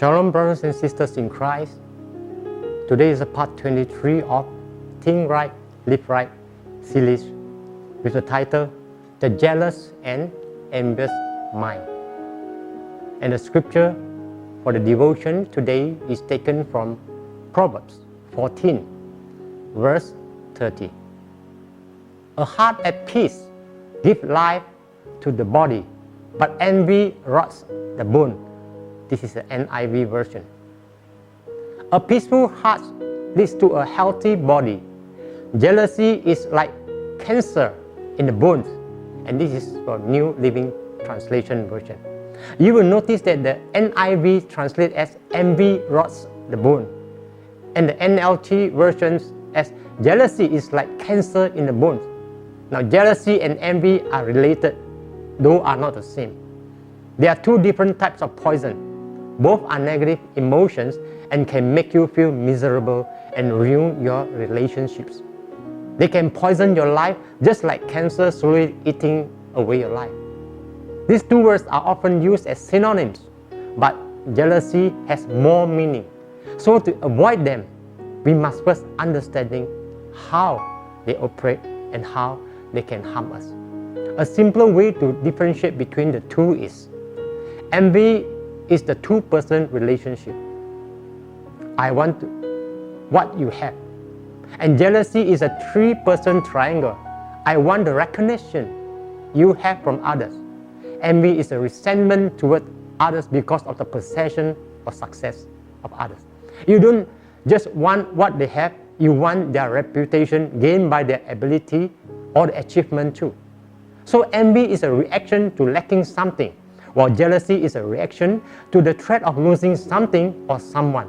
Shalom, brothers and sisters in Christ. Today is part 23 of Think Right, Live Right series with the title, The Jealous and Envious Mind. And the scripture for the devotion today is taken from Proverbs 14, verse 30. A heart at peace gives life to the body, but envy rots the bone. This is the NIV version. A peaceful heart leads to a healthy body. Jealousy is like cancer in the bones, and this is for New Living Translation version. You will notice that the NIV translates as envy rots the bone, and the NLT versions as jealousy is like cancer in the bones. Now, jealousy and envy are related, though are not the same. There are two different types of poison. Both are negative emotions and can make you feel miserable and ruin your relationships. They can poison your life just like cancer slowly eating away your life. These two words are often used as synonyms, but jealousy has more meaning. So to avoid them, we must first understand how they operate and how they can harm us. A simpler way to differentiate between the two is envy is the two-person relationship. I want what you have. And jealousy is a three-person triangle. I want the recognition you have from others. Envy is a resentment toward others because of the possession or success of others. You don't just want what they have, you want their reputation gained by their ability or the achievement too. So envy is a reaction to lacking something, while jealousy is a reaction to the threat of losing something or someone.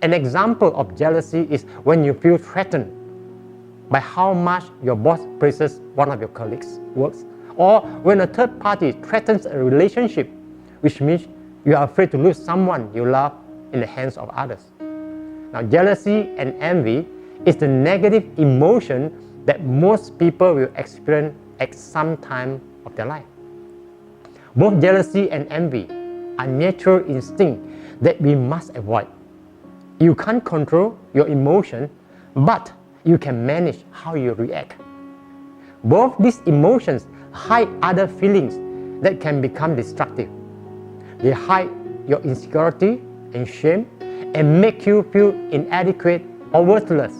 An example of jealousy is when you feel threatened by how much your boss praises one of your colleagues' works, or when a third party threatens a relationship, which means you are afraid to lose someone you love in the hands of others. Now, jealousy and envy is the negative emotion that most people will experience at some time of their life. Both jealousy and envy are natural instincts that we must avoid. You can't control your emotion, but you can manage how you react. Both these emotions hide other feelings that can become destructive. They hide your insecurity and shame and make you feel inadequate or worthless.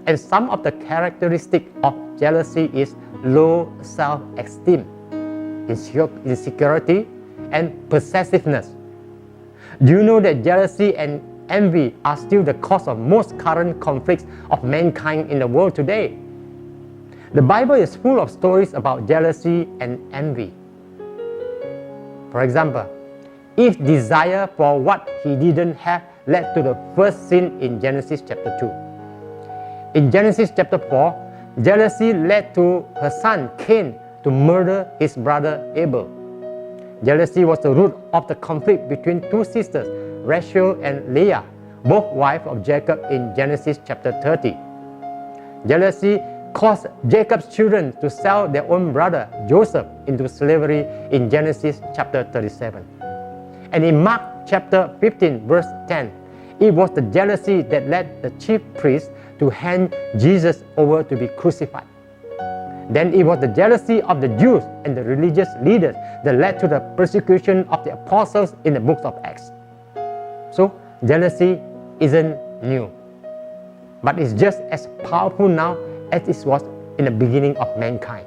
And some of the characteristics of jealousy is low self-esteem, insecurity, and possessiveness. Do you know that jealousy and envy are still the cause of most current conflicts of mankind in the world today? The Bible is full of stories about jealousy and envy. For example, Eve's desire for what he didn't have led to the first sin in Genesis chapter 2. In Genesis chapter 4, jealousy led to her son Cain to murder his brother Abel. Jealousy was the root of the conflict between two sisters, Rachel and Leah, both wives of Jacob in Genesis chapter 30. Jealousy caused Jacob's children to sell their own brother Joseph into slavery in Genesis chapter 37. And in Mark chapter 15 verse 10, it was the jealousy that led the chief priests to hand Jesus over to be crucified. Then it was the jealousy of the Jews and the religious leaders that led to the persecution of the apostles in the books of Acts. So, jealousy isn't new, but it's just as powerful now as it was in the beginning of mankind.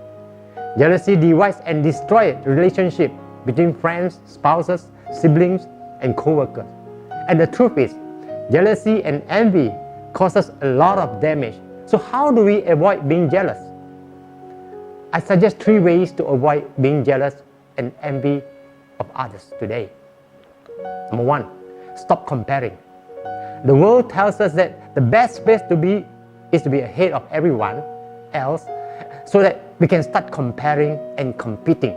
Jealousy divides and destroys relationships between friends, spouses, siblings, and co-workers. And the truth is, jealousy and envy causes a lot of damage. So how do we avoid being jealous? I suggest 3 ways to avoid being jealous and envy of others today. Number 1, stop comparing. The world tells us that the best place to be is to be ahead of everyone else so that we can start comparing and competing.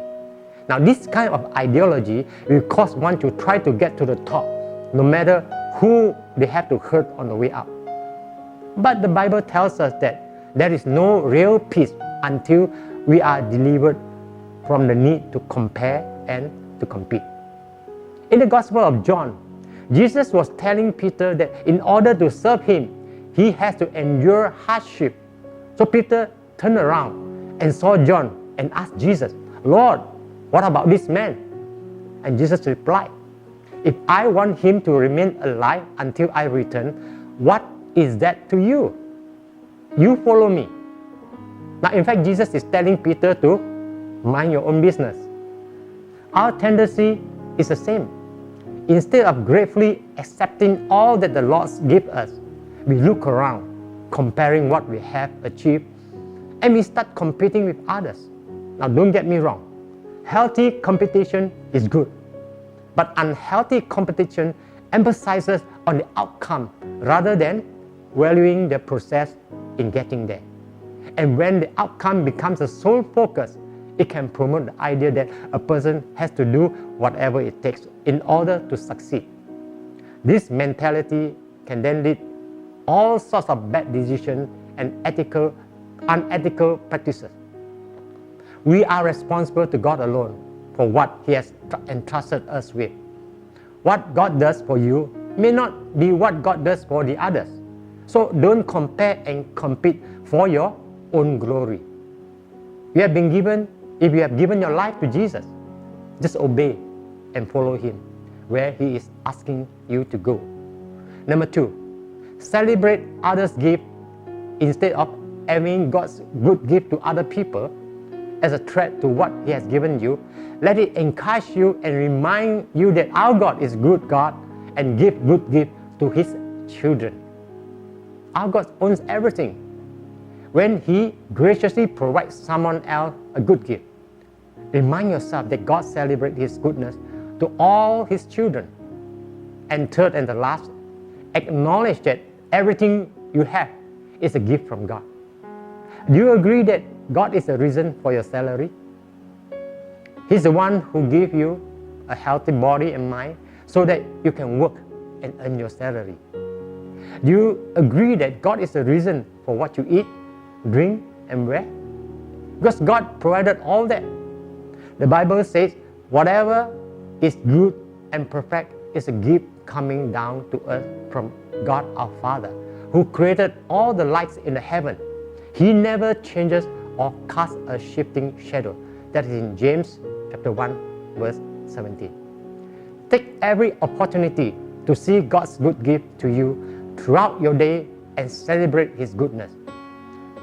Now, this kind of ideology will cause one to try to get to the top, no matter who they have to hurt on the way up. But the Bible tells us that there is no real peace until we are delivered from the need to compare and to compete. In the Gospel of John, Jesus was telling Peter that in order to serve him, he has to endure hardship. So Peter turned around and saw John and asked Jesus, "Lord, what about this man?" And Jesus replied, "If I want him to remain alive until I return, what is that to you? You follow me." Now, in fact, Jesus is telling Peter to mind your own business. Our tendency is the same. Instead of gratefully accepting all that the Lord gives us, we look around, comparing what we have achieved, and we start competing with others. Now, don't get me wrong. Healthy competition is good, but unhealthy competition emphasizes on the outcome rather than valuing the process in getting there. And when the outcome becomes the sole focus, it can promote the idea that a person has to do whatever it takes in order to succeed. This mentality can then lead all sorts of bad decisions and unethical practices. We are responsible to God alone for what He has entrusted us with. What God does for you may not be what God does for the others. So don't compare and compete for your own glory. If you have given your life to Jesus, just obey and follow Him where He is asking you to go. Number 2, celebrate others' gift instead of having God's good gift to other people as a threat to what He has given you. Let it encourage you and remind you that our God is good God and give good gift to His children. Our God owns everything. When He graciously provides someone else a good gift, remind yourself that God celebrates His goodness to all His children. And third and the last, acknowledge that everything you have is a gift from God. Do you agree that God is the reason for your salary? He's the one who gave you a healthy body and mind so that you can work and earn your salary. Do you agree that God is the reason for what you eat, drink, and wear? Because God provided all that. The Bible says, whatever is good and perfect is a gift coming down to us from God our Father, who created all the lights in the heaven. He never changes or casts a shifting shadow. That is in James chapter 1, verse 17. Take every opportunity to see God's good gift to you throughout your day and celebrate His goodness.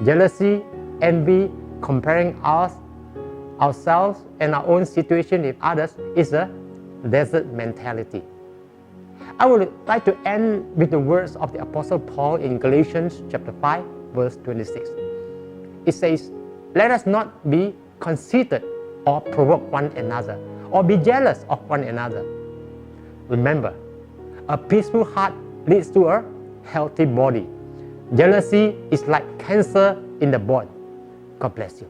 Jealousy, envy, comparing ourselves and our own situation with others is a desert mentality. I would like to end with the words of the Apostle Paul in Galatians chapter 5, verse 26. It says, "Let us not be conceited or provoke one another or be jealous of one another." Remember, a peaceful heart leads to a healthy body. Jealousy is like cancer in the body. God bless you.